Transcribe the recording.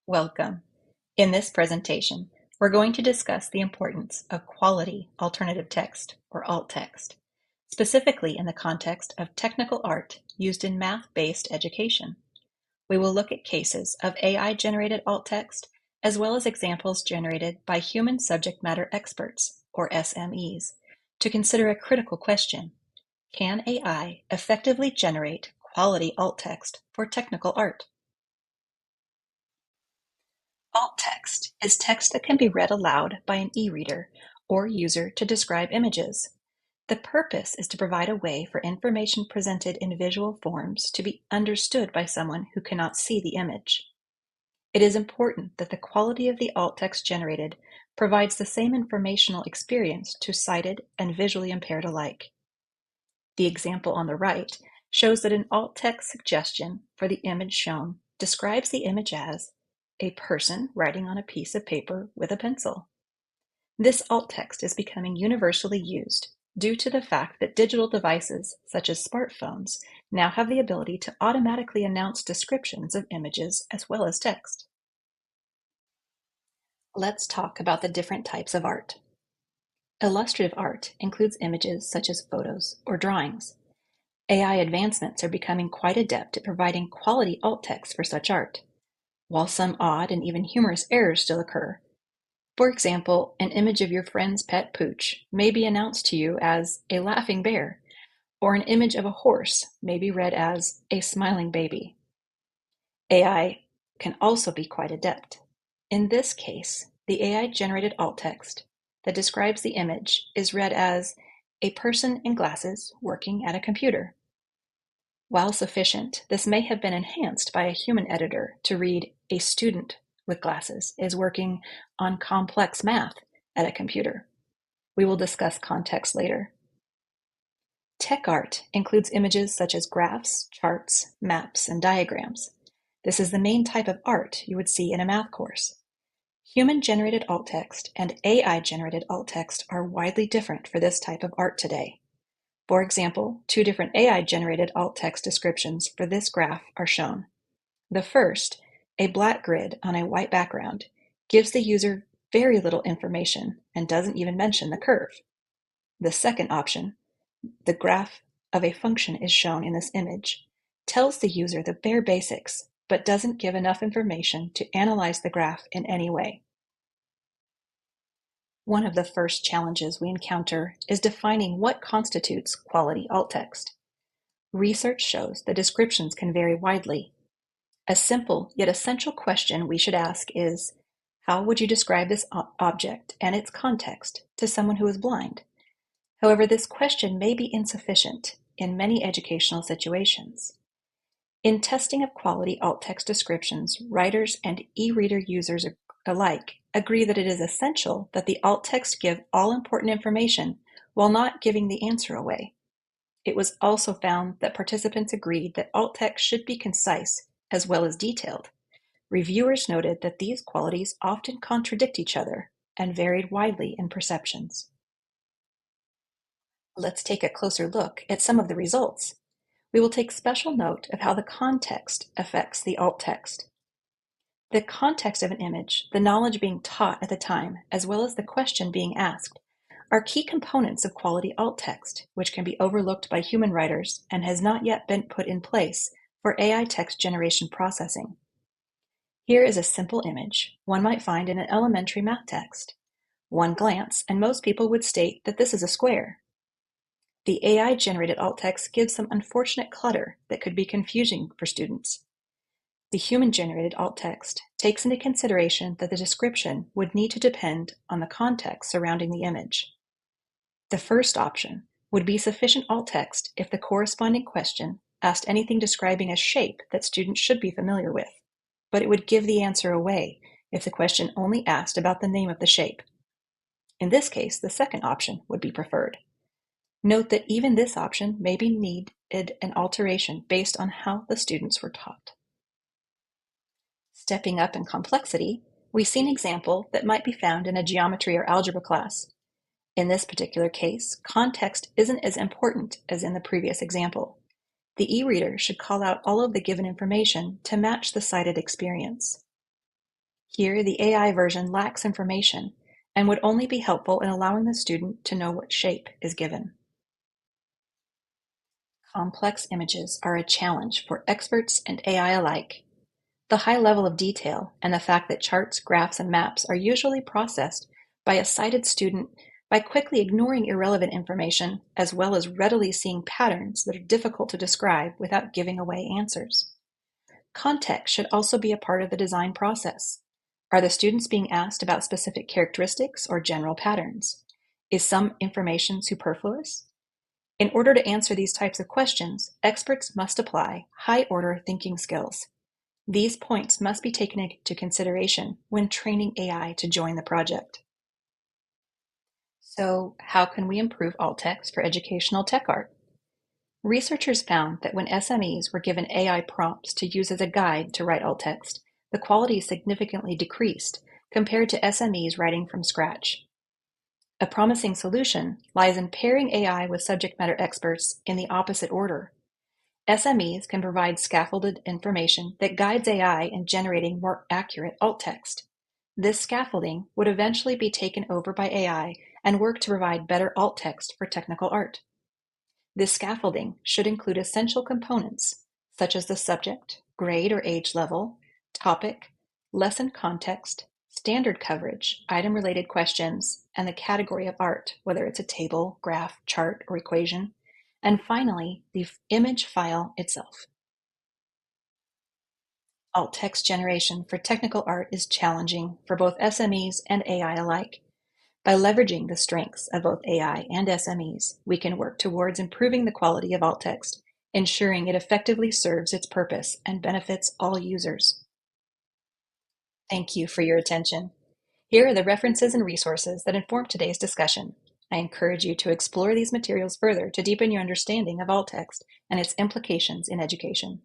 Welcome. In this presentation, we're going to discuss the importance of quality alternative text, or alt text, specifically in the context of technical art used in math-based education. We will look at cases of AI-generated alt text, as well as examples generated by human subject matter experts, or SMEs, to consider a critical question: can AI effectively generate quality alt text for technical art? Alt text is text that can be read aloud by an e-reader or user to describe images. The purpose is to provide a way for information presented in visual forms to be understood by someone who cannot see the image. It is important that the quality of the alt text generated provides the same informational experience to sighted and visually impaired alike. The example on the right shows that an alt text suggestion for the image shown describes the image as a person writing on a piece of paper with a pencil. This alt text is becoming universally used due to the fact that digital devices such as smartphones now have the ability to automatically announce descriptions of images as well as text. Let's talk about the different types of art. Illustrative art includes images such as photos or drawings. AI advancements are becoming quite adept at providing quality alt text for such art, while some odd and even humorous errors still occur. For example, an image of your friend's pet pooch may be announced to you as a laughing bear, or an image of a horse may be read as a smiling baby. AI can also be quite adept. In this case, the AI-generated alt text that describes the image is read as a person in glasses working at a computer. While sufficient, this may have been enhanced by a human editor to read a student with glasses is working on complex math at a computer. We will discuss context later. Tech art includes images such as graphs, charts, maps, and diagrams. This is the main type of art you would see in a math course. Human-generated alt text and AI-generated alt text are widely different for this type of art today. For example, two different AI-generated alt text descriptions for this graph are shown. The first, a black grid on a white background, gives the user very little information and doesn't even mention the curve. The second option, the graph of a function is shown in this image, tells the user the bare basics, but doesn't give enough information to analyze the graph in any way. One of the first challenges we encounter is defining what constitutes quality alt text. Research shows that descriptions can vary widely. A simple yet essential question we should ask is, how would you describe this object and its context to someone who is blind? However, this question may be insufficient in many educational situations. In testing of quality alt text descriptions, writers and e-reader users alike agree that it is essential that the alt text give all important information while not giving the answer away. It was also found that participants agreed that alt text should be concise as well as detailed. Reviewers noted that these qualities often contradict each other and varied widely in perceptions. Let's take a closer look at some of the results. We will take special note of how the context affects the alt text. The context of an image, the knowledge being taught at the time, as well as the question being asked, are key components of quality alt text, which can be overlooked by human writers and has not yet been put in place for AI text generation processing. Here is a simple image one might find in an elementary math text. One glance, and most people would state that this is a square. The AI-generated alt text gives some unfortunate clutter that could be confusing for students. The human-generated alt text takes into consideration that the description would need to depend on the context surrounding the image. The first option would be sufficient alt text if the corresponding question asked anything describing a shape that students should be familiar with, but it would give the answer away if the question only asked about the name of the shape. In this case, the second option would be preferred. Note that even this option may be needed an alteration based on how the students were taught. Stepping up in complexity, we see an example that might be found in a geometry or algebra class. In this particular case, context isn't as important as in the previous example. The e-reader should call out all of the given information to match the cited experience. Here, the AI version lacks information and would only be helpful in allowing the student to know what shape is given. Complex images are a challenge for experts and AI alike. The high level of detail and the fact that charts, graphs, and maps are usually processed by a sighted student by quickly ignoring irrelevant information, as well as readily seeing patterns that are difficult to describe without giving away answers. Context should also be a part of the design process. Are the students being asked about specific characteristics or general patterns? Is some information superfluous? In order to answer these types of questions, experts must apply high-order thinking skills. These points must be taken into consideration when training AI to join the project. So, how can we improve alt text for educational tech art? Researchers found that when SMEs were given AI prompts to use as a guide to write alt text, the quality significantly decreased compared to SMEs writing from scratch. A promising solution lies in pairing AI with subject matter experts in the opposite order. SMEs can provide scaffolded information that guides AI in generating more accurate alt text. This scaffolding would eventually be taken over by AI and work to provide better alt text for technical art. This scaffolding should include essential components such as the subject, grade or age level, topic, lesson context, standard coverage, item-related questions, and the category of art, whether it's a table, graph, chart, or equation, and finally, the image file itself. Alt text generation for technical art is challenging for both SMEs and AI alike. By leveraging the strengths of both AI and SMEs, we can work towards improving the quality of alt text, ensuring it effectively serves its purpose and benefits all users. Thank you for your attention. Here are the references and resources that inform today's discussion. I encourage you to explore these materials further to deepen your understanding of alt text and its implications in education.